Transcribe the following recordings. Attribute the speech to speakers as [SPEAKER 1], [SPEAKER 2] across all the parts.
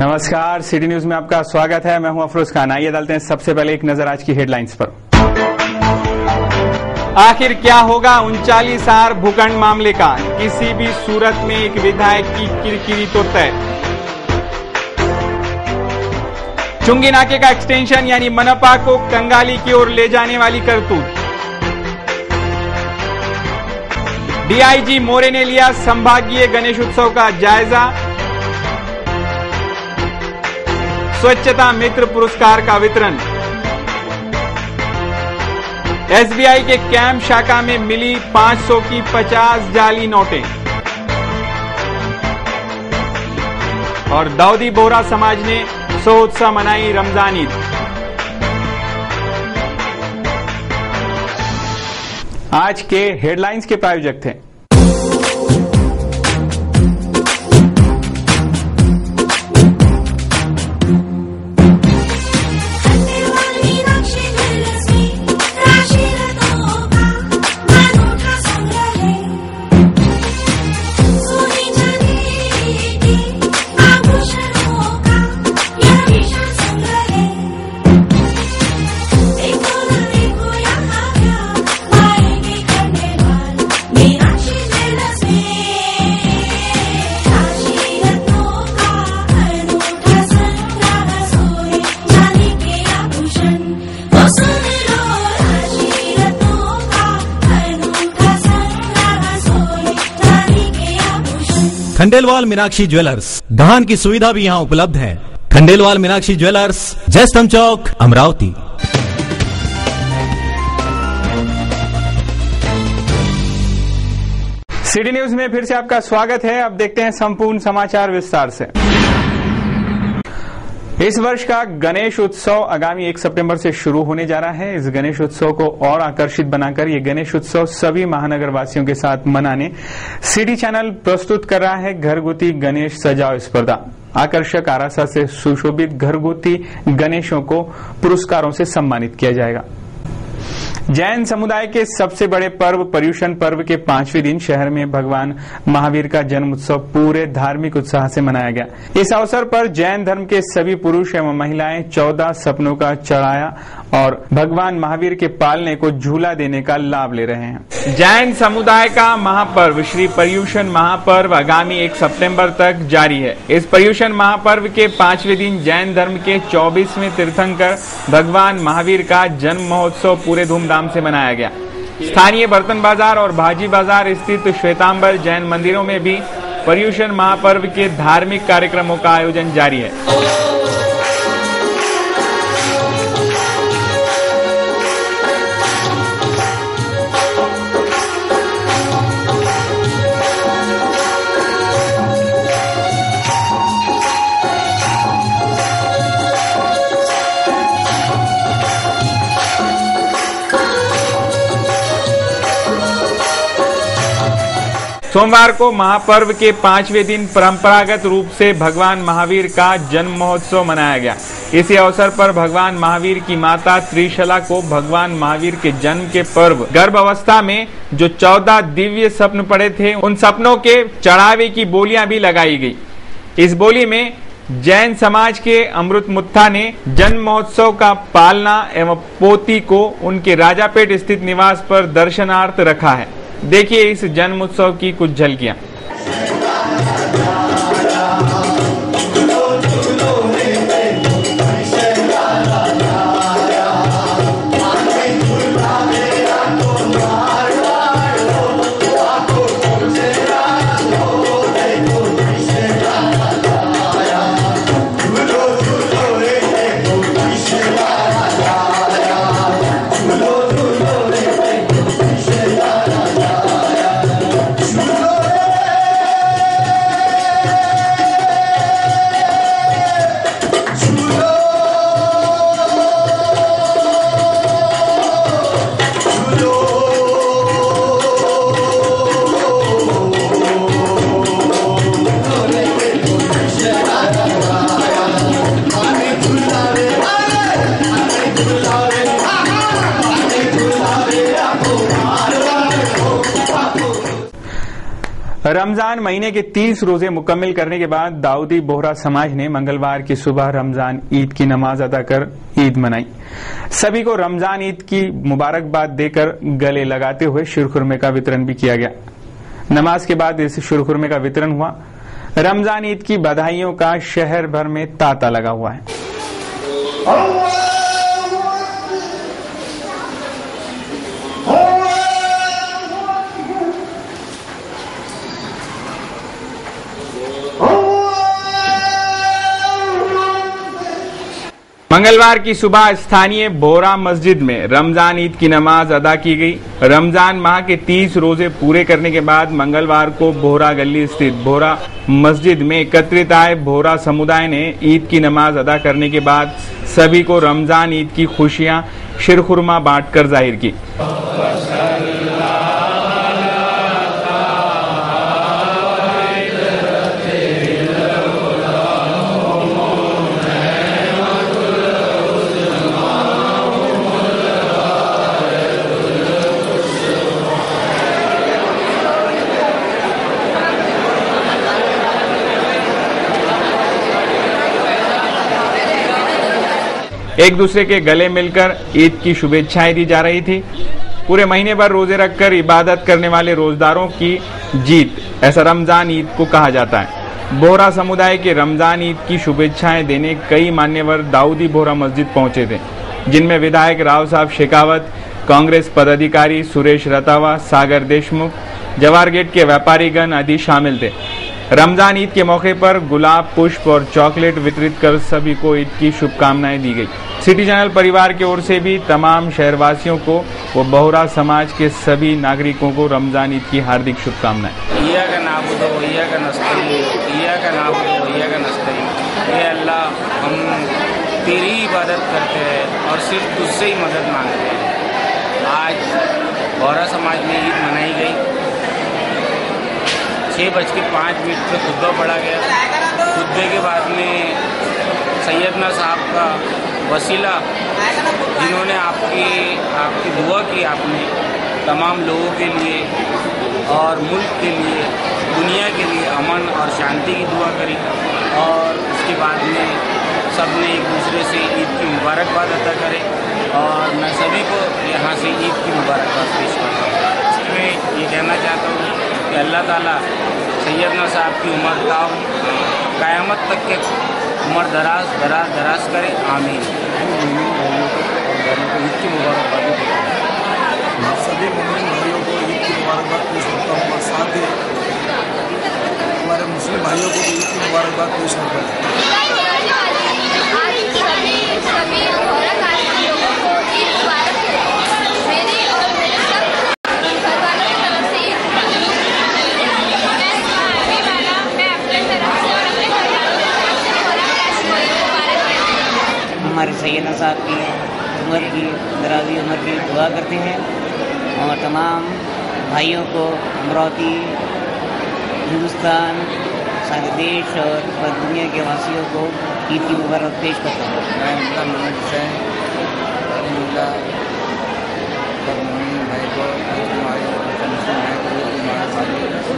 [SPEAKER 1] नमस्कार, city news में आपका स्वागत है। मैं हूं अफरोज खान। आइए डालते हैं सबसे पहले एक नजर आज की हेडलाइंस पर। आखिर क्या होगा 39R भूखंड मामले का? किसी भी सूरत में एक विधायक की किरकिरी तो तय। चुंगी नाके का एक्सटेंशन यानी मनपा को कंगाली की ओर ले जाने वाली करतूत। डीआईजी मोरे ने लिया संभागीय गणेश उत्सव का जायजा। स्वच्छता मित्र पुरस्कार का वितरण। एसबीआई के कैंप शाखा में मिली 500 की 50 जाली नोटें। और दाऊदी बोहरा समाज ने सोत्साह मनाई रमजान ईद। आज के हेडलाइंस के प्रायोजक थे
[SPEAKER 2] खंडेलवाल मीनाक्षी ज्वेलर्स। धान की सुविधा भी यहाँ उपलब्ध है। खंडेलवाल मीनाक्षी ज्वेलर्स, जयस्तंभ चौक, अमरावती।
[SPEAKER 1] सिटी न्यूज में फिर से आपका स्वागत है। अब देखते हैं संपूर्ण समाचार विस्तार से। इस वर्ष का गणेश उत्सव आगामी 1 सितंबर से शुरू होने जा रहा है। इस गणेश उत्सव को और आकर्षित बनाकर ये गणेश उत्सव सभी महानगर वासियों के साथ मनाने सिटी चैनल प्रस्तुत कर रहा है घरगुती गणेश सजाओ स्पर्धा। आकर्षक आरासा से सुशोभित घरगुती गणेशों को पुरस्कारों से सम्मानित किया जाएगा। जैन समुदाय के सबसे बड़े पर्व पर्युषण पर्व के 5वें दिन शहर में भगवान महावीर का जन्म उत्सव पूरे धार्मिक उत्साह से मनाया गया। इस अवसर पर जैन धर्म के सभी पुरुष एवं महिलाएं 14 सपनों का चढ़ाया और भगवान महावीर के पालने को झूला देने का लाभ ले रहे हैं। जैन समुदाय का महापर्व श्री पर्युषण महापर्व आगामी 1 सितंबर तक जारी है। इस पर्युषण महापर्व के 5वें दिन जैन धर्म के 24वें तीर्थंकर भगवान महावीर का जन्म महोत्सव पूरे धूमधाम से मनाया गया। स्थानीय बर्तन बाजार और भाजी बाजार स्थित श्वेतांबर जैन मंदिरों में भी पर्युषण महापर्व के धार्मिक कार्यक्रमों का आयोजन जारी है। सोमवार को महापर्व के 5वें दिन परंपरागत रूप से भगवान महावीर का जन्म महोत्सव मनाया गया। इसी अवसर पर भगवान महावीर की माता त्रिशला को भगवान महावीर के जन्म के पर्व गर्भ अवस्था में जो 14 दिव्य स्वप्न पड़े थे उन सपनों के चढ़ावे की बोलियां भी लगाई गई। इस बोली में जैन समाज के अमृत मुत्था ने जन्म महोत्सव का पालना एवं पोती को उनके राजापेट स्थित निवास पर दर्शनार्थ रखा है। देखिए इस जन्म उत्सव की कुछ झलकियां। रमजान महीने के 30 रोजे मुकम्मल करने के बाद दाऊदी बोहरा समाज ने मंगलवार की सुबह रमजान ईद की नमाज अदा कर ईद मनाई। सभी को रमजान ईद की मुबारकबाद देकर गले लगाते हुए शीरखुरमे का वितरण भी किया गया। नमाज के बाद इस शीरखुरमे का वितरण हुआ। रमजान ईद की बधाइयों का शहर भर में तांता लगा हुआ है। मंगलवार की सुबह स्थानीय बोहरा मस्जिद में रमजान ईद की नमाज अदा की गई। रमजान माह के 30 रोजे पूरे करने के बाद मंगलवार को बोहरा गली स्थित बोहरा मस्जिद में एकत्रित आए बोहरा समुदाय ने ईद की नमाज अदा करने के बाद सभी को रमजान ईद की खुशियां शीरखुरमा बांटकर जाहिर की। एक दूसरे के गले मिलकर ईद की शुभेच्छाएं दी जा रही थी। पूरे महीने भर रोजे रखकर इबादत करने वाले रोजदारों की जीत, ऐसा रमजान ईद को कहा जाता है। बोहरा समुदाय के रमजान ईद की शुभेच्छाएं देने कई मान्यवर दाऊदी बोहरा मस्जिद पहुंचे थे, जिनमें विधायक राव साहब शेखावत, कांग्रेस पदाधिकारी सुरेश रतावा, सागर देशमुख, जवाहर गेट के व्यापारीगण आदि शामिल थे। रमजान ईद के मौके पर गुलाब, पुष्प और चॉकलेट वितरित कर सभी को ईद की शुभकामनाएं दी गई। सिटी चैनल परिवार की ओर से भी तमाम शहरवासियों को व बोहरा समाज के सभी नागरिकों को रमजान ईद की हार्दिक शुभकामनाएं।
[SPEAKER 3] ये अल्लाह, हम तेरी इबादत करते हैं और सिर्फ तुझसे ही मदद मांगते हैं। आज बोहरा समाज में ईद मनाई गई। 6:05 पे खुतबा पढ़ा गया। खुतबे के बाद में सैयदना साहब का वसीला, जिन्होंने आपकी दुआ की, आपने तमाम लोगों के लिए और मुल्क के लिए, दुनिया के लिए अमन और शांति की दुआ करी। और उसके बाद में सब ने एक दूसरे से ईद की मुबारकबाद अदा करे और मैं सभी को यहाँ से ईद की मुबारकबाद पेश करता हूँ। इसमें ये कहना चाहता हूँ कि अल्लाह ताला सैयदना साहब की उम्र क़यामत तक के उम्र दराज करे, आमीन।
[SPEAKER 4] ईद की मुबारकबाद सभी मुस्लिम भाइयों को ईद की मुबारकबाद पेश करता हूँ और साथ ही हमारे मुस्लिम भाइयों को भी ईद की मुबारकबाद पेश करता हूँ।
[SPEAKER 5] हमारे सैयदना साहब की उम्र की दराज़ी उम्र की दुआ करते हैं और तमाम भाइयों को अमरावती, हिंदुस्तान, सारे देश और दुनिया के वासियों को ईद की मुबारक पेश करता हूँ।
[SPEAKER 4] मैं उनका मोहम्मद हुसैन भाई को मुस्लिम भाई को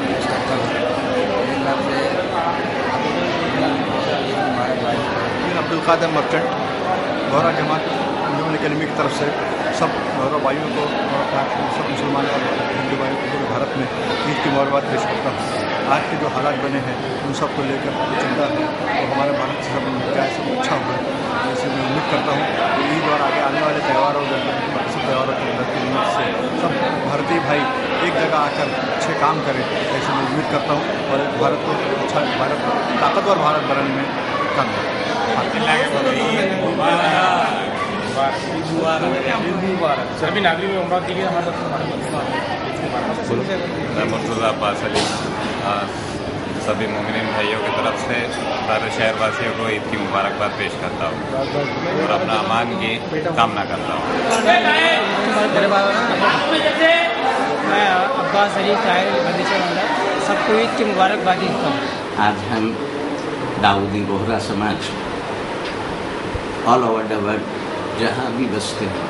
[SPEAKER 4] पेश करता हूँ। अब्दुल कादिर मर्चेंट बोहरा जमात इंजमन अकेडमी की तरफ से सब बोहरा भाइयों को और सब मुसलमान और हिंदू भाइयों को पूरे भारत में ईद की मुबारकबाद पेश करता हूँ। आज के जो हालात बने हैं उन सब को लेकर चिंता है और हमारे भारत से सब मिल जाए, सब अच्छा हुआ। जैसे मैं उम्मीद करता हूँ कि ईद और आगे आने वाले त्योहारों सब त्योहारों की उम्मीद से सब भारतीय भाई एक जगह आकर अच्छे काम करें, ऐसे मैं उम्मीद करता हूँ और भारत को अच्छा भारत ताकतवर भारत बनाने में काम करें।
[SPEAKER 3] सभी नागरिकों को अमरावती के हमारे
[SPEAKER 6] मैं मुर्तज़ा अब्बास अली सभी मोमिन भाइयों की तरफ से सारे शहरवासियों को ईद की मुबारकबाद पेश करता हूँ और अपना अमान की कामना करता हूँ।
[SPEAKER 7] मैं अब्बास अली सबको ईद की मुबारकबाद देता हूँ।
[SPEAKER 5] आज हम दाऊदी बोहरा समाज ऑल ओवर द वर्ल्ड जहाँ भी बसते हैं,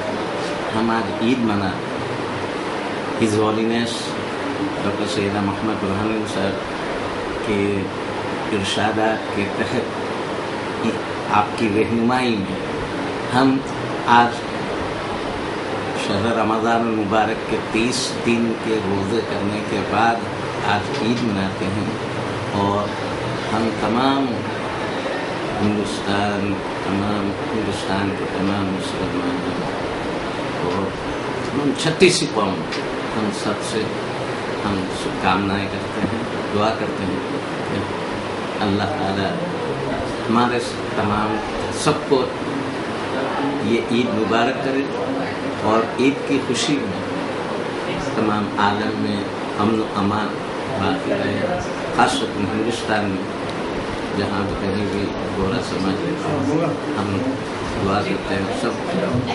[SPEAKER 5] हम आज ईद मना हिज हॉलीनेस
[SPEAKER 8] डॉक्टर सैयदा मोहम्मद बुरहानुद्दीन साहब के इरशादात के तहत आपकी रहनुमाई में हम आज शहर रमज़ान मुबारक के 30 दिन के रोज़े करने के बाद आज ईद मनाते हैं और हम तमाम हिंदुस्तान के तमाम मुसलमान और हम 36 कौम हम सबसे हम शुभकामनाएँ करते हैं, दुआ करते हैं अल्लाह ताला हमारे तमाम सबको ये ईद मुबारक करे और ईद की खुशी में तमाम आलम में अमन अमान बाकी रहे, खासतौर हिंदुस्तान में जहाँ भी कहीं भी गोरा समाज रहता है हम दुआ करते हैं सब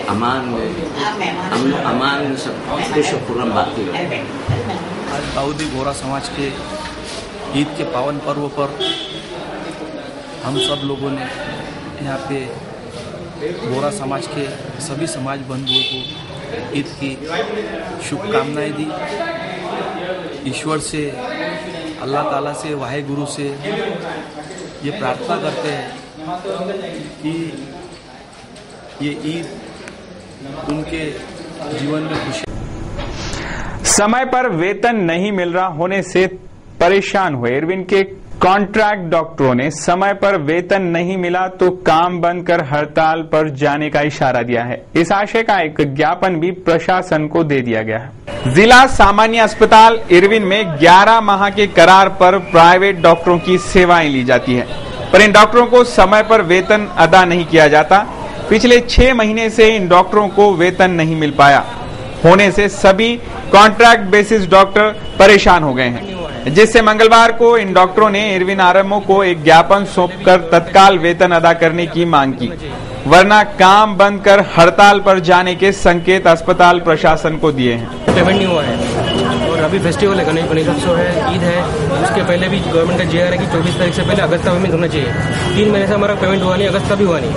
[SPEAKER 8] अमान में अमन अमान में सब खुश खुर्रम बाकी रहे।
[SPEAKER 9] आज दाऊदी गोरा समाज के ईद के पावन पर्व पर हम सब लोगों ने यहाँ पे गोरा समाज के सभी समाज बंधुओं को ईद की शुभकामनाएं दी। ईश्वर से अल्लाह ताला से वाहेगुरु से ये प्रार्थना करते हैं कि ये ईद उनके जीवन में खुशी।
[SPEAKER 1] समय पर वेतन नहीं मिल रहा होने से परेशान हुए इरविन के कॉन्ट्रैक्ट डॉक्टरों ने समय पर वेतन नहीं मिला तो काम बंद कर हड़ताल पर जाने का इशारा दिया है। इस आशय का एक ज्ञापन भी प्रशासन को दे दिया गया है। जिला सामान्य अस्पताल इरविन में 11 माह के करार पर प्राइवेट डॉक्टरों की सेवाएं ली जाती है, पर इन डॉक्टरों को समय पर वेतन अदा नहीं किया जाता। पिछले 6 महीने से इन डॉक्टरों को वेतन नहीं मिल पाया होने से सभी कॉन्ट्रैक्ट बेसिस डॉक्टर परेशान हो गए हैं, जिससे मंगलवार को इन डॉक्टरों ने इरविन आरएमओ को एक ज्ञापन सौंपकर तत्काल वेतन अदा करने की मांग की, वरना काम बंद कर हड़ताल पर जाने के संकेत अस्पताल प्रशासन को दिए हैं।
[SPEAKER 7] पेमेंट नहीं हुआ है और अभी फेस्टिवल है, गणेशोत्सव है, ईद है, उसके पहले भी गवर्नमेंट का जीआर है कि 24 तारीख से पहले अगस्त का पेमेंट होना चाहिए। 3 महीने से हमारा पेमेंट हुआ नहीं, अगस्त का भी हुआ नहीं,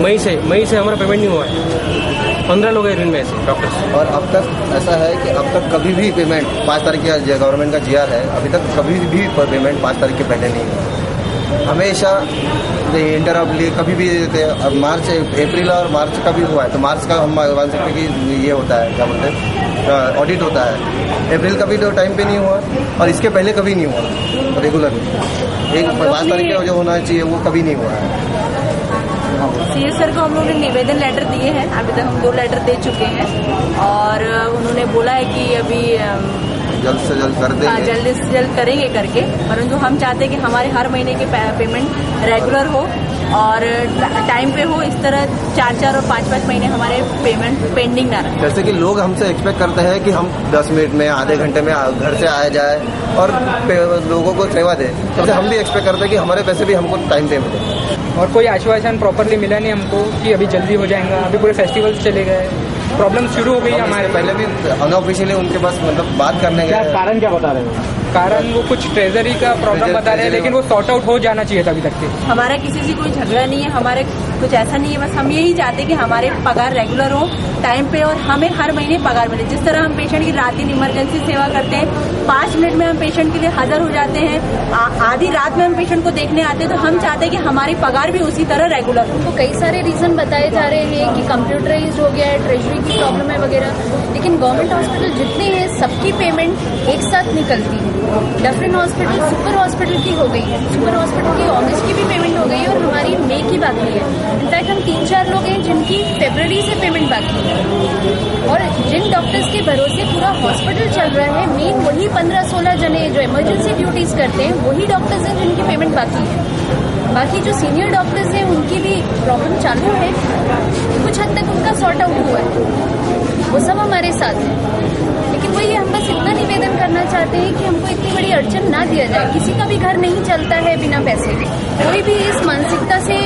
[SPEAKER 7] मई से हमारा पेमेंट नहीं हुआ है। 15 लोग हैं इरविन में ऐसे डॉक्टर्स।
[SPEAKER 10] और अब तक ऐसा है कि अब तक कभी भी पेमेंट 5 तारीख का गवर्नमेंट का जीआर है, अभी तक कभी भी पेमेंट 5 तारीख के पहले नहीं हुआ। हमेशा इंटरअपली कभी भी मार्च अप्रैल और मार्च का भी हुआ है, तो मार्च का हम मान सकते कि ये होता है, क्या बोलते हैं, ऑडिट होता है। अप्रैल का भी तो टाइम पे नहीं हुआ और इसके पहले कभी नहीं हुआ रेगुलर। एक 5 तारीख का जो होना चाहिए वो कभी नहीं हुआ है।
[SPEAKER 11] सीएस सर को हम लोगों ने निवेदन लेटर दिए हैं, अभी तक हम 2 लेटर दे चुके हैं और उन्होंने बोला है कि अभी
[SPEAKER 10] जल्द से जल्द कर देंगे,
[SPEAKER 11] जल्द से जल्द करेंगे करके, परंतु हम चाहते हैं कि हमारे हर महीने के पेमेंट रेगुलर हो और टाइम पे हो। इस तरह 4-4 और 5-5 महीने हमारे पेमेंट पेंडिंग ना रहे।
[SPEAKER 10] जैसे कि लोग हमसे एक्सपेक्ट करते हैं कि हम 10 मिनट में, आधे घंटे में घर से आया जाए और लोगों को सेवा दे, जैसे हम भी एक्सपेक्ट करते हैं कि हमारे पैसे भी हमको टाइम पे मिले।
[SPEAKER 7] और कोई आश्वासन प्रॉपरली मिला नहीं हमको कि अभी जल्दी हो जाएगा। अभी पूरे फेस्टिवल चले गए, प्रॉब्लम शुरू हो गई हमारे।
[SPEAKER 10] पहले भी अनऑफिशियली उनके पास मतलब बात करने गए,
[SPEAKER 7] कारण क्या बता रहे हैं? कारण वो कुछ ट्रेजरी का प्रॉब्लम बता रहे हैं, लेकिन वो सॉर्ट आउट हो जाना चाहिए था अभी तक के।
[SPEAKER 11] हमारा किसी से कोई झगड़ा नहीं है, हमारे कुछ ऐसा नहीं है, बस हम यही चाहते हैं कि हमारे पगार रेगुलर हो टाइम पे और हमें हर महीने पगार मिले। जिस तरह हम पेशेंट की रात दिन इमरजेंसी सेवा करते हैं, 5 मिनट में हम पेशेंट के लिए हाजिर हो जाते हैं, आधी रात में हम पेशेंट को देखने आते हैं, तो हम चाहते हैं कि हमारी पगार भी उसी तरह रेगुलर हो।
[SPEAKER 12] तो कई सारे रीजन बताए जा रहे हैं कि कंप्यूटराइज्ड हो गया है, ट्रेजरी की प्रॉब्लम है वगैरह, लेकिन गवर्नमेंट हॉस्पिटल जितने हैं सबकी पेमेंट एक साथ निकलती है। डफरिन हॉस्पिटल सुपर हॉस्पिटल की हो गई है, सुपर हॉस्पिटल की अगस्त की भी पेमेंट हो गई है और हमारी मई की बाकी है। इनफैक्ट हम 3-4 लोग हैं जिनकी फरवरी से पेमेंट बाकी है और जिन डॉक्टर्स के भरोसे पूरा हॉस्पिटल चल रहा है, मेन वही 15-16 जने जो इमरजेंसी ड्यूटीज करते हैं वही डॉक्टर्स हैं जिनकी पेमेंट बाकी है। बाकी जो सीनियर डॉक्टर्स हैं उनकी भी प्रॉब्लम चालू है, कुछ हद तक उनका सॉर्ट आउट हुआ है, वो सब हमारे साथ है। लेकिन वही हम बस इतना निवेदन करना चाहते हैं कि हमको इतनी बड़ी अड़चन ना दिया जाए। किसी का भी घर नहीं चलता है बिना पैसे के, कोई भी इस मानसिकता से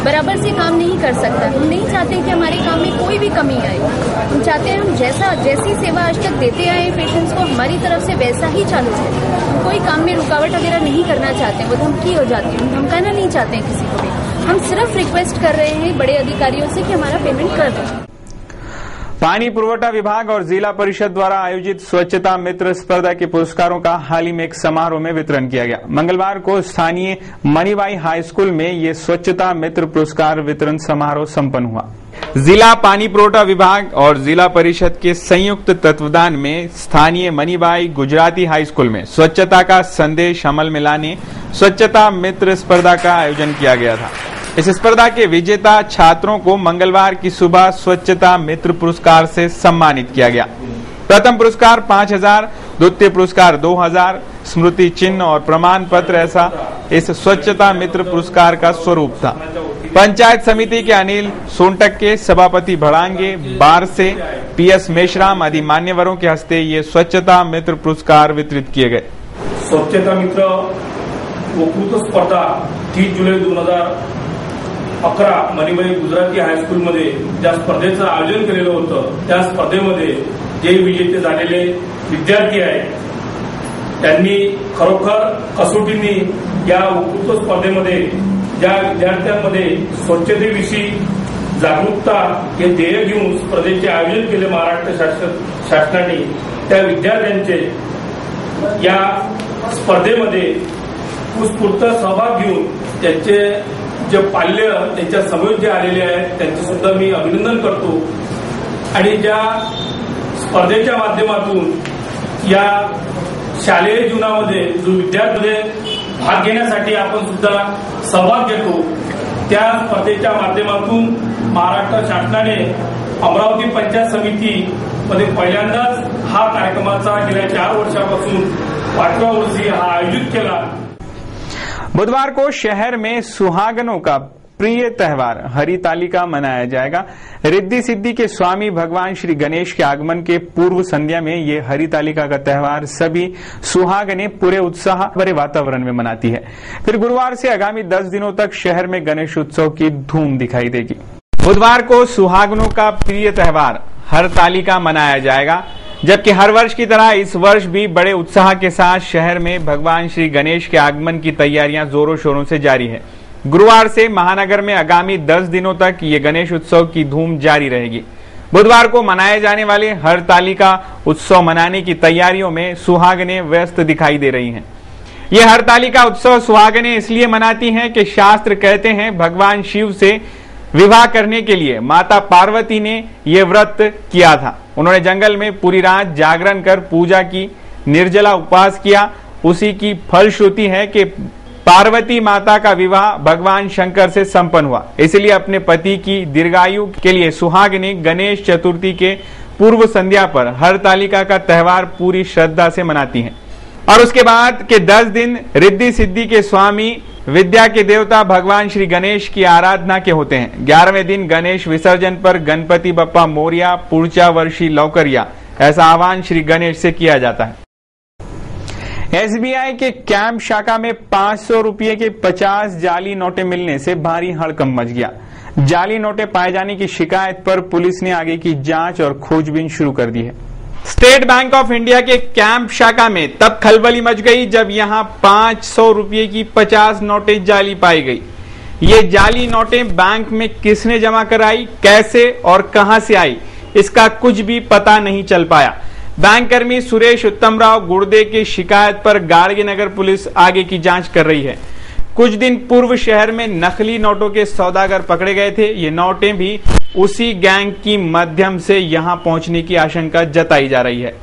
[SPEAKER 12] बराबर से काम नहीं कर सकता। हम नहीं चाहते कि हमारे काम में कोई भी कमी आए, हम चाहते हैं हम जैसी सेवा आज तक देते आए पेशेंट्स को हमारी तरफ से वैसा ही चालू है। हम कोई काम में रुकावट वगैरह नहीं करना चाहते, वो धमकी हो जाती है, हम धमकाना नहीं चाहते हैं किसी को भी। हम सिर्फ रिक्वेस्ट कर रहे हैं बड़े अधिकारियों से कि हमारा पेमेंट कर दें।
[SPEAKER 1] पानी पुरवठा विभाग और जिला परिषद द्वारा आयोजित स्वच्छता मित्र स्पर्धा के पुरस्कारों का हाल ही में एक समारोह में वितरण किया गया। मंगलवार को स्थानीय मनीबाई हाई स्कूल में ये स्वच्छता मित्र पुरस्कार वितरण समारोह संपन्न हुआ। जिला पानी पुरवठा विभाग और जिला परिषद के संयुक्त तत्वावधान में स्थानीय मनीबाई गुजराती हाई स्कूल में स्वच्छता का संदेश अमल में लाने स्वच्छता मित्र स्पर्धा का आयोजन किया गया था। इस स्पर्धा के विजेता छात्रों को मंगलवार की सुबह स्वच्छता मित्र पुरस्कार से सम्मानित किया गया। प्रथम पुरस्कार 5,000, द्वितीय पुरस्कार 2,000 स्मृति चिन्ह और प्रमाण पत्र ऐसा इस स्वच्छता मित्र पुरस्कार का स्वरूप था। पंचायत समिति के अनिल सोनटक के, सभापति भड़ांगे, बार से PS मेश्राम आदि मान्यवरों के हस्ते ये स्वच्छता मित्र पुरस्कार वितरित किए गए।
[SPEAKER 13] स्वच्छता मित्र वक्तृत्व स्पर्धा 30 जुलै 2011 मनीबाई गुजराती हायस्कूलमध्ये ज्या स्पर्धेचं आयोजन केलेलं होतं त्या स्पर्धेमध्ये जे विजेते झालेले विद्यार्थी आहेत त्यांनी खरोखर कसोटींनी या वक्तृत्व स्पर्धेमध्ये ज्या विद्यार्थ्यांमध्ये स्वच्छतेविषयी जागरूकता हे ध्येय घेऊन स्पर्धेचे आयोजन केले महाराष्ट्र शासनाने, त्या विद्यार्थ्यांचे या स्पर्धेमध्ये उत्स्फूर्त सहभाग घेऊन त्यांचे जे पाल्य त्यांच्या समोर जे आलेले आहेत त्यांचे सुद्धा मी अभिनंदन करतो। आणि ज्या स्पर्धेच्या माध्यमातून या शालेय जीवनामध्ये जो विद्यार्थी भाग घेण्यासाठी आपण सुद्धा सहभाग घेतो, त्या स्पर्धेच्या माध्यमातून महाराष्ट्र शासनाने अमरावती पंचायत समितीमध्ये पहिल्यांदाच हा कार्यक्रमाचा गेल्या 4 वर्षापासून 5व्या वर्षी हा आयोजित केला।
[SPEAKER 1] बुधवार को शहर में सुहागनों का प्रिय त्योहार हरितालिका मनाया जाएगा। रिद्धि सिद्धि के स्वामी भगवान श्री गणेश के आगमन के पूर्व संध्या में ये हरितालिका का त्योहार सभी सुहागनें पूरे उत्साह भरे वातावरण में मनाती है। फिर गुरुवार से आगामी 10 दिनों तक शहर में गणेश उत्सव की धूम दिखाई देगी। बुधवार को सुहागनों का प्रिय त्योहार हरितालिका मनाया जाएगा, जबकि हर वर्ष की तरह इस वर्ष भी बड़े उत्साह के साथ शहर में भगवान श्री गणेश के आगमन की तैयारियां जोरों शोरों से जारी है। गुरुवार से महानगर में आगामी 10 दिनों तक ये गणेश उत्सव की धूम जारी रहेगी। बुधवार को मनाए जाने वाले हरितालिका उत्सव मनाने की तैयारियों में सुहागनें व्यस्त दिखाई दे रही हैं। ये हरितालिका उत्सव सुहागनें इसलिए मनाती हैं कि शास्त्र कहते हैं भगवान शिव से विवाह करने के लिए माता पार्वती ने ये व्रत किया था। उन्होंने जंगल में पूरी रात जागरण कर पूजा की, निर्जला उपवास किया। उसी की फलश्रुति है कि पार्वती माता का विवाह भगवान शंकर से संपन्न हुआ। इसलिए अपने पति की दीर्घायु के लिए सुहागिनी गणेश चतुर्थी के पूर्व संध्या पर हरितालिका का त्योहार पूरी श्रद्धा से मनाती हैं। और उसके बाद के 10 दिन रिद्धि सिद्धि के स्वामी, विद्या के देवता भगवान श्री गणेश की आराधना के होते हैं। 11वें दिन गणेश विसर्जन पर गणपति बप्पा मोरिया, पुढच्या वर्षी लवकर या, ऐसा आह्वान श्री गणेश से किया जाता है। SBI के कैंप शाखा में 500 रुपये के 50 जाली नोटें मिलने से भारी हड़कंप मच गया। जाली नोटें पाए जाने की शिकायत पर पुलिस ने आगे की जांच और खोजबीन शुरू कर दी है। स्टेट बैंक ऑफ इंडिया के कैंप शाखा में तब खलबली मच गई जब यहां 500 रुपये की 50 नोटें जाली पाई गई। ये जाली नोटें बैंक में किसने जमा कराई, कैसे और कहां से आई, इसका कुछ भी पता नहीं चल पाया। बैंक कर्मी सुरेश उत्तमराव गुर्दे की शिकायत पर गाड़गी नगर पुलिस आगे की जांच कर रही है। कुछ दिन पूर्व शहर में नकली नोटों के सौदागर पकड़े गए थे। ये नोटें भी उसी गैंग की माध्यम से यहां पहुंचने की आशंका जताई जा रही है।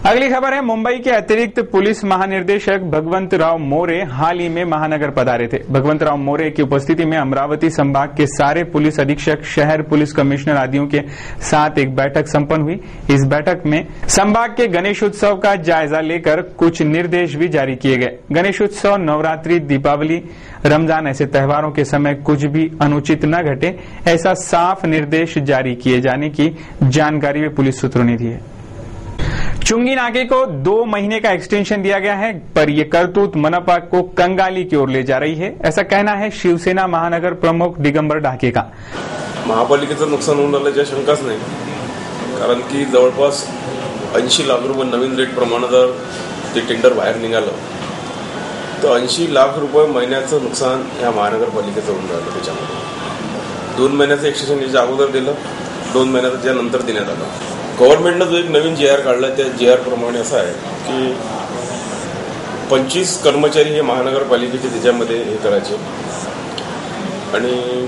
[SPEAKER 1] अगली खबर है, मुंबई के अतिरिक्त पुलिस महानिदेशक भगवंत राव मोरे हाल ही में महानगर पधारे थे। भगवंत राव मोरे की उपस्थिति में अमरावती संभाग के सारे पुलिस अधीक्षक, शहर पुलिस कमिश्नर आदियों के साथ एक बैठक संपन्न हुई। इस बैठक में संभाग के गणेश उत्सव का जायजा लेकर कुछ निर्देश भी जारी किए गए। गणेश उत्सव, नवरात्रि, दीपावली, रमजान ऐसे त्योहारों के समय कुछ भी अनुचित न घटे, ऐसा साफ निर्देश जारी किए जाने की जानकारी भी पुलिस सूत्रों ने दी है। चुंगी नाके को 2 महीने का एक्सटेंशन दिया गया है, पर यह करतूत मनपा को कंगाली की ओर ले जा रही है, ऐसा कहना है शिवसेना महानगर प्रमुख दिगंबर डाके का।
[SPEAKER 14] महापालिकेचं नुकसान होऊन राहिल्याची शंकाच नाही, कारण की जवळपास 80 लाख रुपये नवीन रेट प्रमाणे जर ते टेंडर बाहेर निघालं तर 80 लाख रुपये महिन्याचं नुकसान या महानगरपालिकेचं होऊन राहिलं। त्याच्यामध्ये 2 महिन्याचं एक्सटेंशन याच्या अगोदर दिलं 2 महिन्याच्या नंतर देण्यात आला. गव्हर्नमेंटनं जो एक नवीन GR काढला त्या GR प्रमाणे असं आहे की 25 कर्मचारी हे महानगरपालिकेचे त्याच्यामध्ये हे करायचे आणि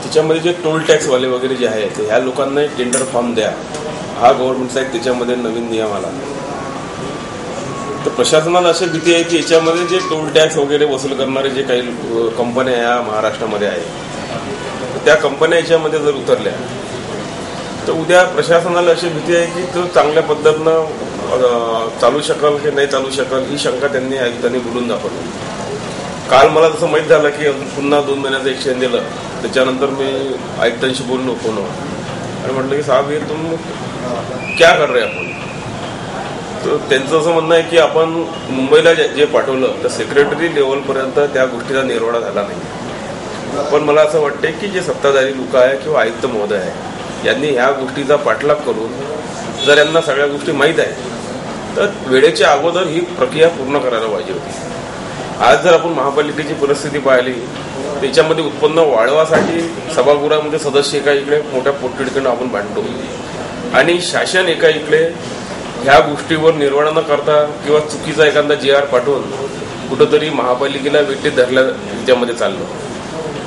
[SPEAKER 14] त्याच्यामध्ये जे टोल टॅक्सवाले वगैरे जे आहेत ह्या लोकांना एक टेंडर फॉर्म द्या, हा गव्हर्नमेंटचा एक त्याच्यामध्ये नवीन नियम आला. तर प्रशासनाला अशी भीती आहे की याच्यामध्ये जे टोल टॅक्स वगैरे वसूल करणारे जे काही कंपन्या या महाराष्ट्रामध्ये आहेत त्या कंपन्या याच्यामध्ये जर उतरल्या तर उद्या प्रशासनाला अशी भीती आहे की तो चांगल्या पद्धतीनं चालू शकेल की नाही चालू शकेल ही शंका त्यांनी आयुक्तांनी बोलून दाखवली. काल मला जसं माहीत झालं की पुन्हा 2 महिन्याचं एक्सटेंड दिलं. त्याच्यानंतर मी आयुक्तांशी बोललो फोनवर आणि म्हटलं की साहेब हे तुम क्या कर रहे आपण. तर त्यांचं असं म्हणणं आहे की आपण मुंबईला जे पाठवलं तर सेक्रेटरी लेवलपर्यंत त्या गोष्टीचा निर्वाळा झाला नाही. पण मला असं वाटते की जे सत्ताधारी लोक आहे किंवा आयुक्त महोदय आहे यांनी ह्या गोष्टीचा पाठलाग करून जर यांना सगळ्या गोष्टी माहीत आहेत तर वेळेच्या अगोदर ही प्रक्रिया पूर्ण करायला पाहिजे होती. आज जर आपण महापालिकेची परिस्थिती पाहिली त्याच्यामध्ये उत्पन्न वाढवासाठी सभागृहामध्ये सदस्य एका इकडे मोठ्या पोटतिडकीनं आपण भांडतो आणि शासन एका इकडे ह्या गोष्टीवर निर्वाळा न करता किंवा चुकीचा एखादा GR पाठवून कुठंतरी महापालिकेला वेटीत धरल्या त्याच्यामध्ये चाललं.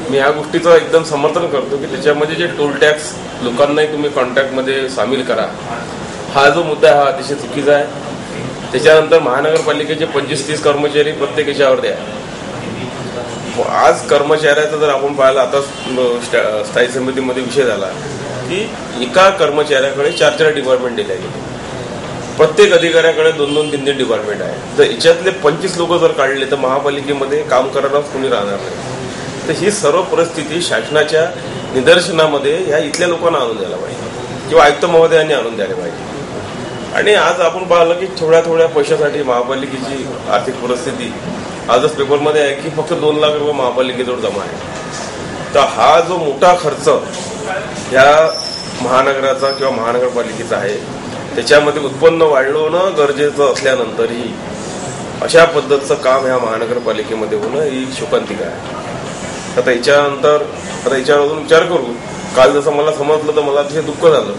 [SPEAKER 14] मी ह्या गोष्टीचं एकदम समर्थन करतो की त्याच्यामध्ये जे टोल टॅक्स लोकांनाही तुम्ही कॉन्ट्रॅक्टमध्ये सामील करा, हा जो मुद्दा हा अतिशय चुकीचा आहे. त्याच्यानंतर महानगरपालिकेचे 25-30 कर्मचारी प्रत्येक याच्यावर द्या. आज कर्मचाऱ्याचा जर आपण पाहिलं आता स्थायी समितीमध्ये विषय झाला की एका कर्मचाऱ्याकडे 4 डिपार्टमेंट दिले गेले. प्रत्येक अधिकाऱ्याकडे 2-3 डिपार्टमेंट आहे. तर याच्यातले 25 लोक जर काढले तर महापालिकेमध्ये काम करायलाच कोणी राहणार नाही. तर ही सर्व परिस्थिती शासनाच्या निदर्शनामध्ये ह्या इथल्या लोकांना आणून द्यायला पाहिजे किंवा आयुक्त महोदयांनी आणून द्यायला पाहिजे. आणि आज आपण पाहिलं की थोड्या पैशासाठी महापालिकेची आर्थिक परिस्थिती आजच पेपरमध्ये आहे की फक्त 2 लाख रुपये महापालिकेजवळ जमा आहे. तर हा जो मोठा खर्च ह्या महानगराचा किंवा महानगरपालिकेचा आहे त्याच्यामध्ये उत्पन्न वाढवणं गरजेचं असल्यानंतरही अशा पद्धतीचं काम ह्या महानगरपालिकेमध्ये होणं ही शोकांतिका आहे. आता याच्यावर अजून विचार करू. काल जसं मला समजलं तर मला अतिशय दुःख झालं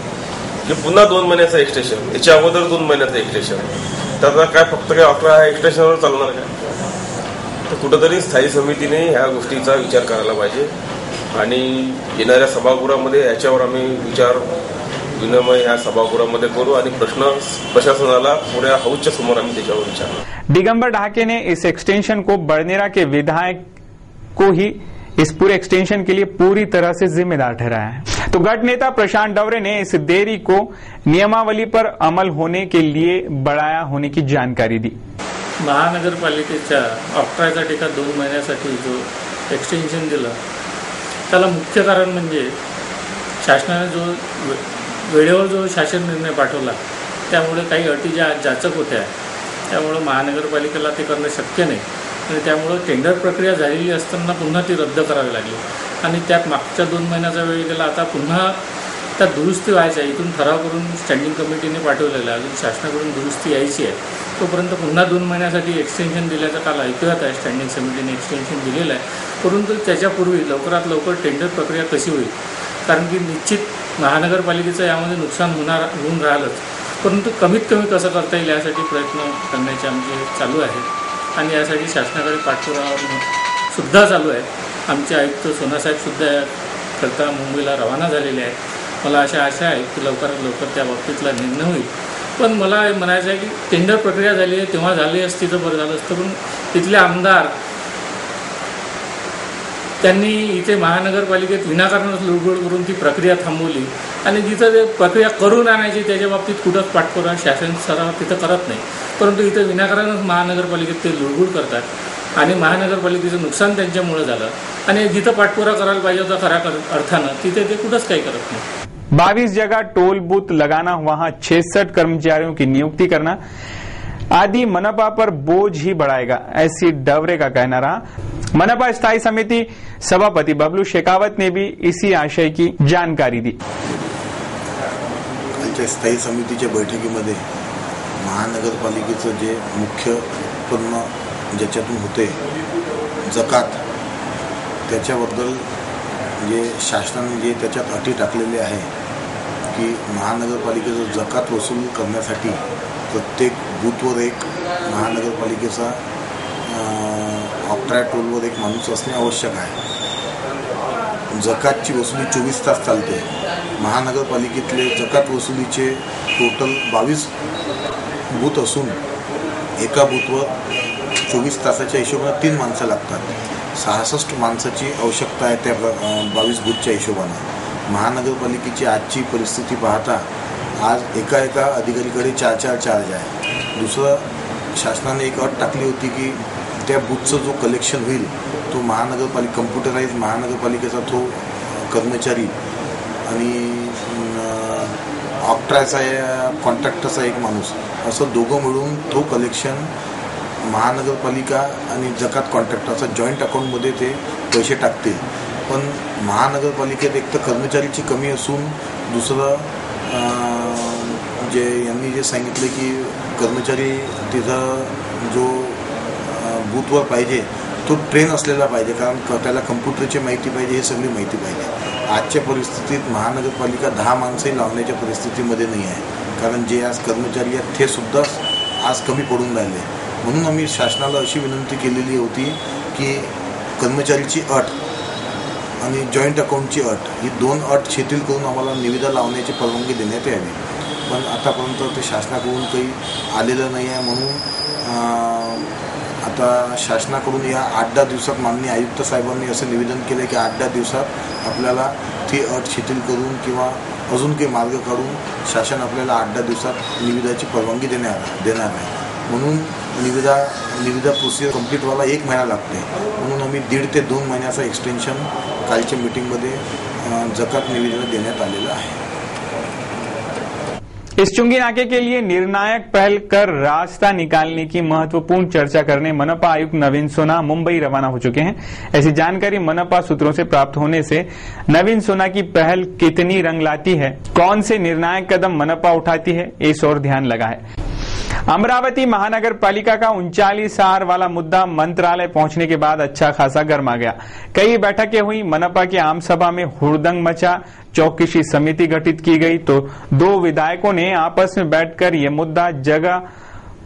[SPEAKER 14] की पुन्हा 2 महिन्याचं एक्सटेन्शन, याच्या अगोदर 2 महिन्याचं एक्सटेन्शन, त्याचा काय फक्त काय 18 एक्सटेन्शनवर चालणार काय. तर कुठंतरी स्थायी समितीने ह्या गोष्टीचा विचार करायला पाहिजे आणि येणाऱ्या सभागृहामध्ये याच्यावर आम्ही विचार विनिमय ह्या सभागृहामध्ये करू आणि प्रश्न प्रशासनाला पूऱ्या हाऊसच्या समोर आम्ही त्याच्यावर विचारू.
[SPEAKER 1] दिगंबर ढाके ने इस एक्सटेंशन को बड़नेरा के विधायक को ही इस पूरे एक्सटेंशन के लिए पूरी तरह से जिम्मेदार ठहराया है. तो गट नेता प्रशांत डवरे ने इस देरी को नियमावली पर अमल होने के लिए बढ़ाया होने की जानकारी दी.
[SPEAKER 15] महानगरपालिकेच्या 18चा टीका 2 महिन्यासाठी जो एक्सटेन्शन दिलं त्याला मुख्य कारण म्हणजे शासनाने जो वेळेवर जो शासन निर्णय पाठवला त्यामुळे काही अटी ज्या जाचक होत्या त्यामुळे महानगरपालिकेला ते करणं शक्य नाही आणि त्यामुळं टेंडर प्रक्रिया झालेली असताना पुन्हा ती रद्द करावी लागली आणि त्यात मागच्या 2 महिन्याचा वेळ गेला. आता पुन्हा त्यात दुरुस्ती व्हायची आहे. इथून ठराव करून स्टँडिंग कमिटीने पाठवलेला आहे. अजून शासनाकडून दुरुस्ती यायची आहे. तोपर्यंत पुन्हा 2 महिन्यासाठी एक्सटेन्शन दिल्याचं काल ऐकूयात आहे. स्टँडिंग समितीने एक्सटेन्शन दिलेलं आहे. परंतु त्याच्यापूर्वी लवकरात लवकर टेंडर प्रक्रिया कशी होईल, कारण की निश्चित महानगरपालिकेचं यामध्ये नुकसान होऊन राहिलंच, परंतु कमीत कमी कसं करता येईल यासाठी प्रयत्न करण्याचे आमचे चालू आहेत आणि यासाठी शासनाकडे पाठपुरावा सुद्धा चालू आहे. आमचे आयुक्त सोनासाहेबसुद्धा करता मुंबईला रवाना झालेले आहेत. मला आशा आहे की लवकरात लवकर त्या बाबतीतला निर्णय होईल. पण मला म्हणायचं आहे की टेंडर प्रक्रिया झाली आहे तेव्हा झाली असती तर बरं झालं असतं, पण तिथले आमदार त्यांनी इथे महानगरपालिकेत विनाकारणच लुडबुड करून ती प्रक्रिया थांबवली आणि जिथं ते प्रक्रिया करून आणायची त्याच्या बाबतीत कुठंच पाठपुरावा शासन सराव तिथं करत नाही, परंतु इथं विनाकारणच महानगरपालिकेत ते लुडबुड करतात आणि महानगरपालिकेचं नुकसान त्यांच्यामुळे झालं आणि जिथं पाठपुरावा करायला पाहिजे होता खऱ्या अर्थानं तिथे ते कुठंच काही करत नाही.
[SPEAKER 1] 22 जगह टोल बूथ लगाना, वहां 66 कर्मचारियों की नियुक्ति करना आदि मनपा पर बोझ ही बढ़ाएगा, ऐसी डवरे का कहना रहा. मनपा स्थायी समिति सभापति बबलू शेखावत ने भी इसी आशय की जानकारी दी.
[SPEAKER 16] कालच्या स्थायी समितीच्या बैठकीमध्ये महानगरपालिकेचं जे मुख्य उत्पन्न ज्याच्यातून होते जकात, त्याच्याबद्दल म्हणजे शासनाने जे त्याच्यात अटी टाकलेले आहे की महानगरपालिकेचं जकात वसूल करण्यासाठी प्रत्येक बूथवर एक महानगरपालिकेचा ऑक्ट्राय टोलवर एक माणूस असणे आवश्यक आहे. जकातची वसुली 24 तास चालते. महानगरपालिकेतले जकात वसुलीचे टोटल 22 बूथ असून एका बूथवर 24 तासाच्या हिशोबाने 3 माणसं लागतात. 66 माणसाची आवश्यकता आहे त्या 22 बूथच्या हिशोबानं. महानगरपालिकेची आजची परिस्थिती पाहता आज एका अधिकारीकडे 4 चार्ज आहे. दुसरं, शासनाने एक अट टाकली होती की त्या बूथचं जो कलेक्शन होईल तो कम्प्युटराइज महानगरपालिकेचा तो कर्मचारी आणि ऑक्ट्रायचा कॉन्ट्रॅक्टरचा एक माणूस असं दोघं मिळून तो कलेक्शन महानगरपालिका आणि जकात कॉन्ट्रॅक्टरचा जॉईंट अकाउंटमध्ये ते पैसे टाकतील. पण महानगरपालिकेत एक तर कर्मचारीची कमी असून दुसरं जे यांनी जे सांगितलं की कर्मचारी तिथं जो बूथवर पाहिजे तो ट्रेन असलेला पाहिजे, कारण त्याला कम्प्युटरची माहिती पाहिजे, हे सगळी माहिती पाहिजे. आजच्या परिस्थितीत महानगरपालिका 10 माणसंही लावण्याच्या परिस्थितीमध्ये नाही आहे, कारण जे आज कर्मचारी आहेत ते सुद्धा आज कमी पडून राहिले. म्हणून आम्ही शासनाला अशी विनंती केलेली होती की कर्मचारीची अट आणि जॉईंट अकाउंटची अट ही 2 अट शिथिल करून आम्हाला निविदा लावण्याची परवानगी देण्यात यावी. पण आतापर्यंत ते शासनाकडून काही आलेलं नाही आहे. म्हणून आता शासनाकडून या 8-10 दिवसात माननीय आयुक्त साहेबांनी असं निवेदन केलं की 8-10 दिवसात आपल्याला ती अट शिथिल करून किंवा अजून काही मार्ग काढून शासन आपल्याला 8-10 दिवसात निविदाची परवानगी देणार आहे. म्हणून निविदा प्रोसिजर कंप्लीट व्हायला 1 महिना लागते. म्हणून आम्ही 1.5 ते 2 महिन्याचा एक्सटेन्शन कालच्या मीटिंगमध्ये जकात निविदा देण्यात आलेलं आहे.
[SPEAKER 1] इस चुंगी नाके के लिए निर्णायक पहल कर रास्ता निकालने की महत्वपूर्ण चर्चा करने मनपा आयुक्त नवीन सोना मुंबई रवाना हो चुके हैं. ऐसी जानकारी मनपा सूत्रों से प्राप्त होने से नवीन सोना की पहल कितनी रंग लाती है, कौन से निर्णायक कदम मनपा उठाती है, इस ओर ध्यान लगा है. अमरावती महानगर पालिका का 39 आर वाला मुद्दा मंत्रालय पहुंचने के बाद अच्छा खासा गर्मा गया. कई बैठकें हुई. मनपा की आम सभा में हुड़दंग मचा. चौकसी समिति गठित की गई तो 2 विधायकों ने आपस में बैठकर ये मुद्दा जगह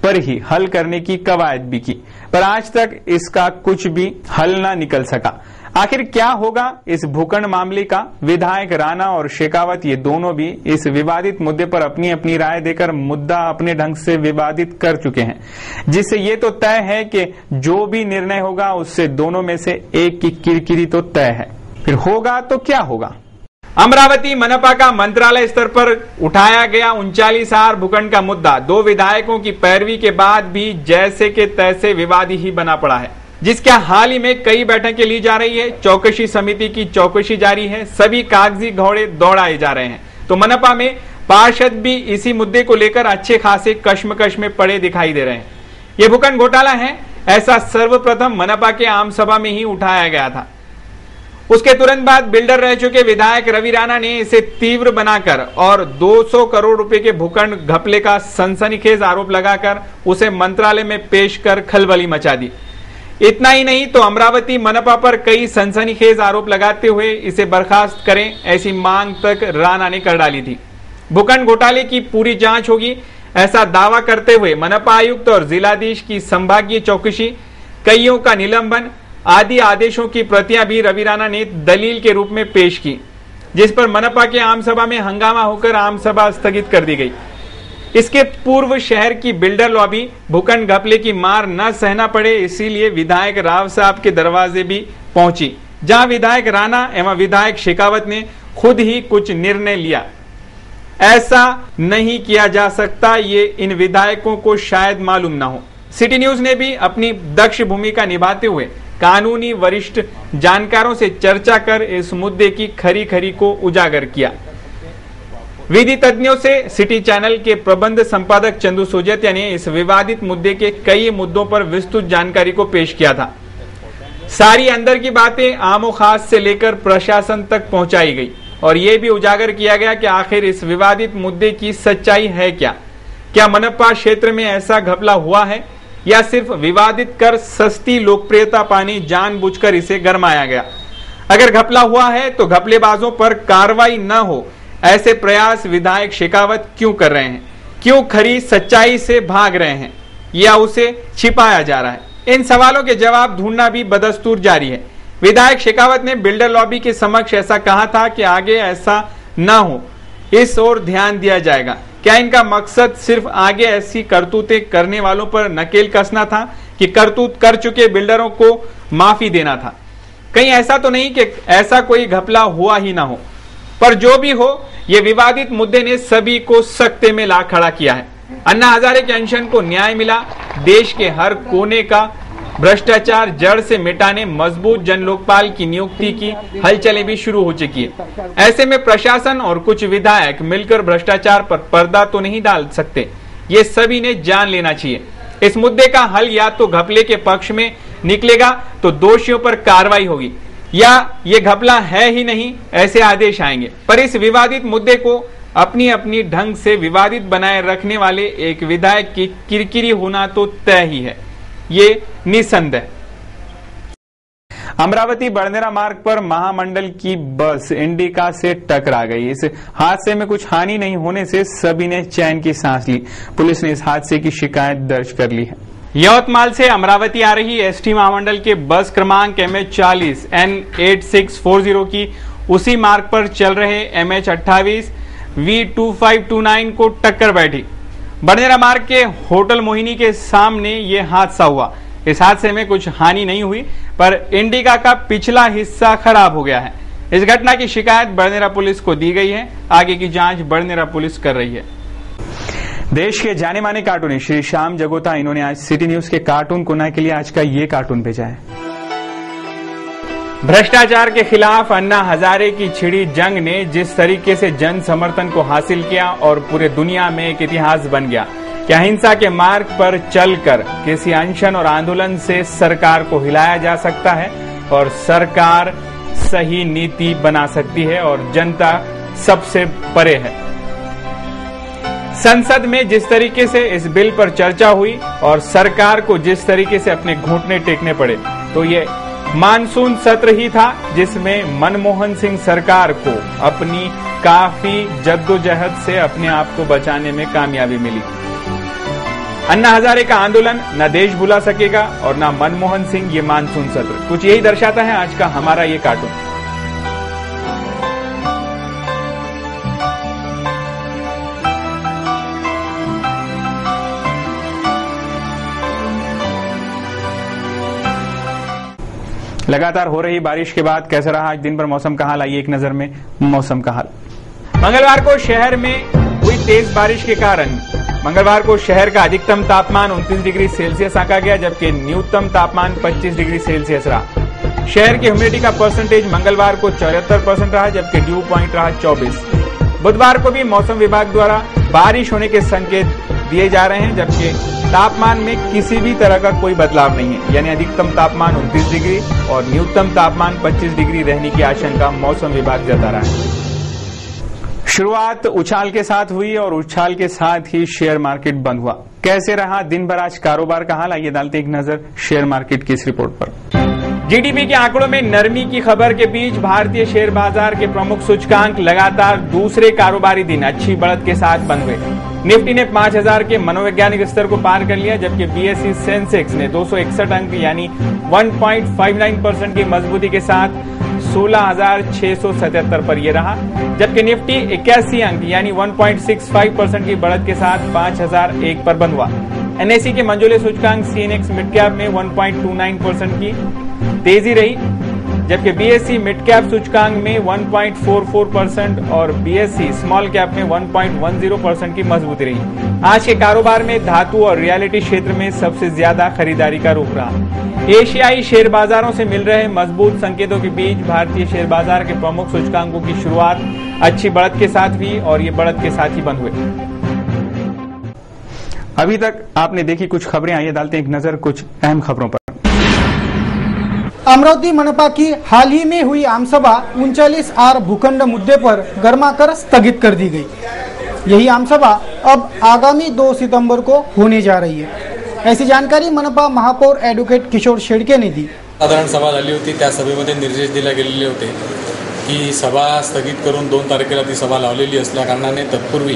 [SPEAKER 1] पर ही हल करने की कवायद भी की, पर आज तक इसका कुछ भी हल न निकल सका. आखिर क्या होगा इस भूखंड मामले का? विधायक राणा और शेखावत ये दोनों भी इस विवादित मुद्दे पर अपनी अपनी राय देकर मुद्दा अपने ढंग से विवादित कर चुके हैं, जिससे ये तो तय है कि जो भी निर्णय होगा उससे दोनों में से एक की किरकिरी तो तय है. फिर होगा तो क्या होगा? अमरावती मनपा का मंत्रालय स्तर पर उठाया गया 39 आर भूखंड का मुद्दा 2 विधायकों की पैरवी के बाद भी जैसे के तैसे विवादी ही बना पड़ा है, जिसके हाल ही में कई बैठकें ली जा रही है. चौकसी समिति की चौकसी जारी है. सभी कागजी घोड़े दौड़ाए जा रहे हैं. तो मनपा में पार्षद भी इसी मुद्दे को लेकर अच्छे खासे कश्मकश में पड़े दिखाई दे रहे हैं. ये भूखंड घोटाला है, ऐसा सर्वप्रथम मनपा के आम सभा में ही उठाया गया था. उसके तुरंत बाद बिल्डर रह चुके विधायक रवि राणा ने इसे तीव्र बनाकर और 200 करोड़ रुपए के भूखंड घपले का सनसनीखेज आरोप लगाकर उसे मंत्रालय में पेश कर खलबली मचा दी. इतना ही नहीं तो अमरावती मनपा पर कई सनसनीखेज आरोप लगाते हुए इसे बर्खास्त करें ऐसी मांग तक राणा ने कर डाली थी. भूखंड घोटाले की पूरी जांच होगी ऐसा दावा करते हुए मनपा आयुक्त और जिलाधीश की संभागीय चौकसी, कईयों का निलंबन आदि आदेशों की प्रतियां भी रवि राणा ने दलील के रूप में पेश की, जिस पर मनपा के आम सभा में हंगामा होकर आम सभा स्थगित कर दी गई. इसके पूर्व शहर की बिल्डर लॉबी भूखंड घपले की मार न सहना पड़े इसीलिए विधायक राव साहब के दरवाजे भी पहुंची, जहां विधायक राणा एवं विधायक शेखावत ने खुद ही कुछ निर्णय लिया. ऐसा नहीं किया जा सकता, ये इन विधायकों को शायद मालूम न हो. सिटी न्यूज ने भी अपनी दक्ष भूमिका निभाते हुए कानूनी वरिष्ठ जानकारों से चर्चा कर इस मुद्दे की खरी खरी को उजागर किया. विधि तज्ञों से सिटी चैनल के प्रबंध संपादक चंदू सोजतिया ने इस विवादित मुद्दे के कई मुद्दों पर विस्तृत जानकारी को पेश किया था. सारी अंदर की बातें आमो खास से लेकर प्रशासन तक पहुंचाई गई और ये भी उजागर किया गया कि आखिर इस विवादित मुद्दे की सच्चाई है क्या. क्या मनपा क्षेत्र में ऐसा घपला हुआ है या सिर्फ विवादित कर सस्ती लोकप्रियता पाने जानबूझकर इसे गरमाया गया. अगर घपला हुआ है तो घपलेबाजों पर कार्रवाई न हो, ऐसे प्रयास विधायक शेखावत क्यों कर रहे हैं? क्यों खरी सच्चाई से भाग रहे हैं या उसे छिपाया जा रहा है? इन सवालों के जवाब ढूंढना भी बदस्तूर जारी है। विधायक शेखावत ने बिल्डर लॉबी के समक्ष ऐसा कहा था कि आगे ऐसा न हो, इस ओर ध्यान दिया जाएगा। क्या इनका मकसद सिर्फ आगे ऐसी करतूतें करने वालों पर नकेल कसना था कि करतूत कर चुके बिल्डरों को माफी देना था? कहीं ऐसा तो नहीं कि ऐसा कोई घपला हुआ ही ना हो। पर जो भी हो, ये विवादित मुद्दे ने सभी को सकते में ला खड़ा किया है। अन्ना हजारे के अनशन को न्याय मिला। देश के हर कोने का भ्रष्टाचार जड़ से मिटाने मजबूत जन लोकपाल की नियुक्ति की हलचलें भी शुरू हो चुकी है। ऐसे में प्रशासन और कुछ विधायक मिलकर भ्रष्टाचार पर पर्दा तो नहीं डाल सकते, ये सभी ने जान लेना चाहिए। इस मुद्दे का हल या तो घपले के पक्ष में निकलेगा तो दोषियों पर कार्रवाई होगी, या ये घपला है ही नहीं ऐसे आदेश आएंगे। पर इस विवादित मुद्दे को अपनी अपनी ढंग से विवादित बनाए रखने वाले एक विधायक की किरकिरी होना तो तय ही है, ये निसंदेह। अमरावती बड़नेरा मार्ग पर महामंडल की बस इंडिका से टकरा गई। इस हादसे में कुछ हानि नहीं होने से सभी ने चैन की सांस ली। पुलिस ने इस हादसे की शिकायत दर्ज कर ली है। यवतमाल से अमरावती आ रही एसटी महामंडल के बस क्रमांक MH40 N8640 की उसी मार्ग पर चल रहे MH28 V2529 को टक्कर बैठी। बड़नेरा मार्ग के होटल मोहिनी के सामने ये हादसा हुआ। इस हादसे में कुछ हानि नहीं हुई, पर इंडिका का पिछला हिस्सा खराब हो गया है। इस घटना की शिकायत बड़नेरा पुलिस को दी गई है। आगे की जांच बड़नेरा पुलिस कर रही है। देश के जाने माने कार्टून श्री श्याम जगोता, इन्होंने आज सिटी न्यूज के कार्टून कोना के लिए आज का ये कार्टून भेजा है। भ्रष्टाचार के खिलाफ अन्ना हजारे की छिड़ी जंग ने जिस तरीके से जन समर्थन को हासिल किया और पूरे दुनिया में एक इतिहास बन गया कि अहिंसा के मार्ग पर चलकर किसी अनशन और आंदोलन से सरकार को हिलाया जा सकता है और सरकार सही नीति बना सकती है और जनता सबसे परे है। संसद में जिस तरीके से इस बिल पर चर्चा हुई और सरकार को जिस तरीके से अपने घुटने टेकने पड़े, तो ये मानसून सत्र ही था जिसमें मनमोहन सिंह सरकार को अपनी काफी जद्दोजहद से अपने आप को बचाने में कामयाबी मिली। अन्ना हजारे का आंदोलन न देश भुला सकेगा और न मनमोहन सिंह ये मानसून सत्र। कुछ यही दर्शाता है आज का हमारा ये कार्टून। लगातार हो रही बारिश के बाद कैसा रहा आज दिन भर मौसम का हाल, आइए एक नजर में मौसम का हाल। मंगलवार को शहर में हुई तेज बारिश के कारण मंगलवार को शहर का अधिकतम तापमान 29 डिग्री सेल्सियस आंका गया, जबकि न्यूनतम तापमान 25 डिग्री सेल्सियस रहा। शहर की ह्यूमिडिटी का परसेंटेज मंगलवार को 74% रहा, जबकि ड्यू पॉइंट रहा 24। बुधवार को भी मौसम विभाग द्वारा बारिश होने के संकेत दिए जा रहे हैं, जबकि तापमान में किसी भी तरह का कोई बदलाव नहीं है, यानी अधिकतम तापमान 29 डिग्री और न्यूनतम तापमान 25 डिग्री रहने की आशंका मौसम विभाग जता रहा है। शुरुआत उछाल के साथ हुई और उछाल के साथ ही शेयर मार्केट बंद हुआ। कैसे रहा दिन भर आज कारोबार का हाल, आइए डालते एक नजर शेयर मार्केट की इस रिपोर्ट पर। जीडीपी के आंकड़ों में नरमी की खबर के बीच भारतीय शेयर बाजार के प्रमुख सूचकांक लगातार दूसरे कारोबारी दिन अच्छी बढ़त के साथ बंद हुए। निफ्टी ने 5000 के मनोवैज्ञानिक स्तर को पार कर लिया, जबकि बीएसई सेंसेक्स ने 261 अंक यानी 1.59% की मजबूती के साथ 16,677 पर ये रहा, जबकि निफ्टी 81 अंक यानी 1.65% की बढ़त के साथ 5,001 पर बंद हुआ। एनएसई के मंझोले सूचकांक सीएनएक्स मिड कैप में 1.29% की तेजी रही, जबकि बीएसई मिड कैप सूचकांक में 1.44% और बीएसई स्मॉल कैप में 1.10% की मजबूती रही। आज के कारोबार में धातु और रियलिटी क्षेत्र में सबसे ज्यादा खरीदारी का रुख रहा। एशियाई शेयर बाजारों से मिल रहे मजबूत संकेतों के बीच भारतीय शेयर बाजार के प्रमुख सूचकांकों की शुरुआत अच्छी बढ़त के साथ हुई और ये बढ़त के साथ ही बंद हुए। अभी तक आपने देखी कुछ खबरें, आइए डालते हैं एक नजर कुछ अहम खबरों पर।
[SPEAKER 17] अमरावती मनपा की हाल ही में हुई आमसभा 39R भूखंड मुद्दे पर गर्माकर स्थगित कर दी गई। यही आमसभा अब आगामी 2 सितंबर को होने जा रही है। ऐसी जानकारी मनपा महापौर एडवोकेट किशोर शेड़के ने दी।
[SPEAKER 18] साधारण सभा झाली होती. त्या सभेमध्ये निर्देश दिले गेलेले होते की सभा स्थगित करून 2 तारखेला ती सभा लावलेली असल्या कारणाने तत्पूर्वी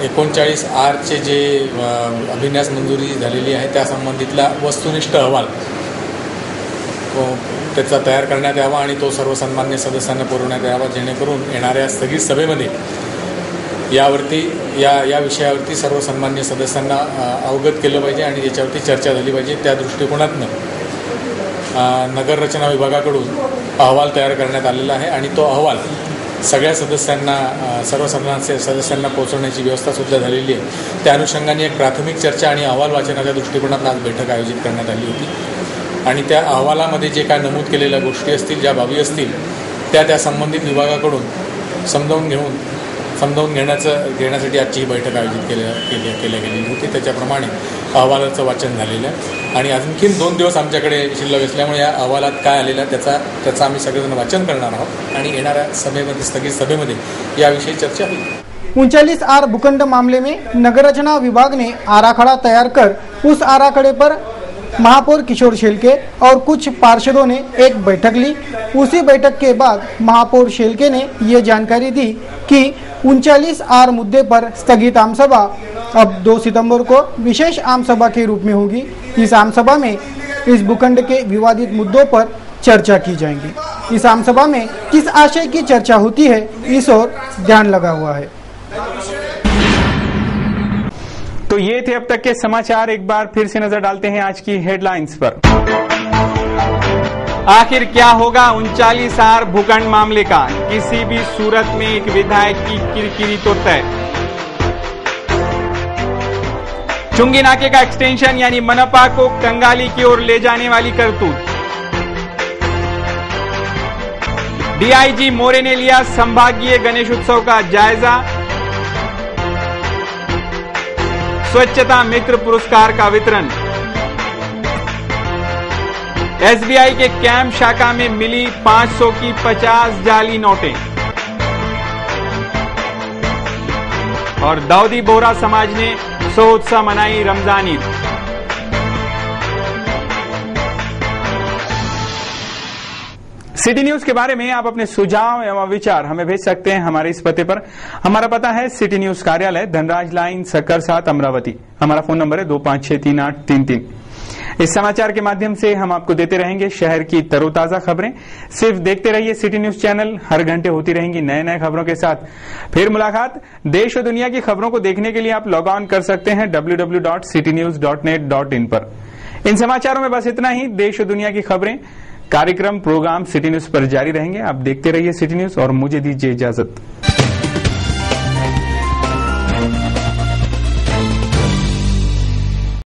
[SPEAKER 18] 39R जे अभिन्यास मंजुरी झालेली आहे त्या संबंधितला वस्तुनिष्ठ अहवाल त्याचा तयार करण्यात यावा आणि तो सर्व सन्मान्य सदस्यांना पुरवण्यात यावा, जेणेकरून येणाऱ्या स्थगित सभेमध्ये या विषयावरती सर्व सन्मान्य सदस्यांना अवगत केलं पाहिजे आणि याच्यावरती चर्चा झाली पाहिजे. त्या दृष्टिकोनातनं नगररचना विभागाकडून अहवाल तयार करण्यात आलेला आहे आणि तो अहवाल सगळ्या सदस्यांना सर्व सदस्यांना पोहोचवण्याची व्यवस्थासुद्धा झालेली आहे. त्या अनुषंगाने एक प्राथमिक चर्चा आणि अहवाल वाचनाच्या दृष्टिकोनातून आज बैठक आयोजित करण्यात आली होती आणि त्या अहवालामध्ये जे काय नमूद केलेल्या गोष्टी असतील, ज्या बाबी असतील त्या संबंधित विभागाकडून समजावून घेण्यासाठी आजची ही बैठक आयोजित केल्या गेलेली होती. त्याच्याप्रमाणे अहवालाचं वाचन झालेलं आहे आणि आणखीन 2 दिवस आमच्याकडे शिल्लक असल्यामुळे या अहवालात काय आलेला त्याचा आम्ही सगळेजण वाचन करणार आहोत आणि येणाऱ्या सभेमध्ये स्थगित सभेमध्ये याविषयी चर्चा होईल.
[SPEAKER 17] 39R भूखंड मामले में नगर रचना विभाग ने आराखड़ा तैयार कर उस आराखड़े पर महापौर किशोर शेलके और कुछ पार्षदों ने एक बैठक ली. उसी बैठक के बाद महापौर शेलके ने ये जानकारी दी कि 39R मुद्दे पर स्थगित आमसभा अब 2 सितंबर को विशेष आमसभा के रूप में होगी. इस आमसभा में इस भूखंड के विवादित मुद्दों पर चर्चा की जाएगी. इस आमसभा में किस आशय की चर्चा होती है, इस ओर ध्यान लगा हुआ है.
[SPEAKER 1] तो ये थे अब तक के समाचार. एक बार फिर से नजर डालते हैं आज की हेडलाइंस पर. आखिर क्या होगा 39R भूखंड मामले का? किसी भी सूरत में एक विधायक की किरकिरी तो तय. चुंगी नाके का एक्सटेंशन यानी मनपा को कंगाली की ओर ले जाने वाली करतूत. डीआईजी मोरे ने लिया संभागीय गणेश उत्सव का जायजा. स्वच्छता मित्र पुरस्कार का वितरण. एसबीआई के कैंप शाखा में मिली 500 की 50 जाली नोटें. और दाऊदी बोहरा समाज ने सोत्साह मनाई रमजान ईद. सिटी न्यूज के बारे में आप अपने सुझाव एवं विचार हमें भेज सकते हैं हमारे इस पते पर. हमारा पता है सिटी न्यूज कार्यालय, धनराज लाइन, सक्कर 7, अमरावती. हमारा फोन नंबर है 25633833. इस समाचार के माध्यम से हम आपको देते रहेंगे शहर की तरोताजा खबरें. सिर्फ देखते रहिए सिटी न्यूज चैनल. हर घंटे होती रहेंगी नए खबरों के साथ. फिर मुलाकात. देश और दुनिया की खबरों को देखने के लिए आप लॉग ऑन कर सकते हैं www.citynews.net.in पर. इन समाचारों में बस इतना ही. देश और दुनिया की खबरें, कार्यक्रम, प्रोग्राम सिटी न्यूज पर जारी रहेंगे. आप देखते रहिए सिटी न्यूज और मुझे दीजिए इजाजत.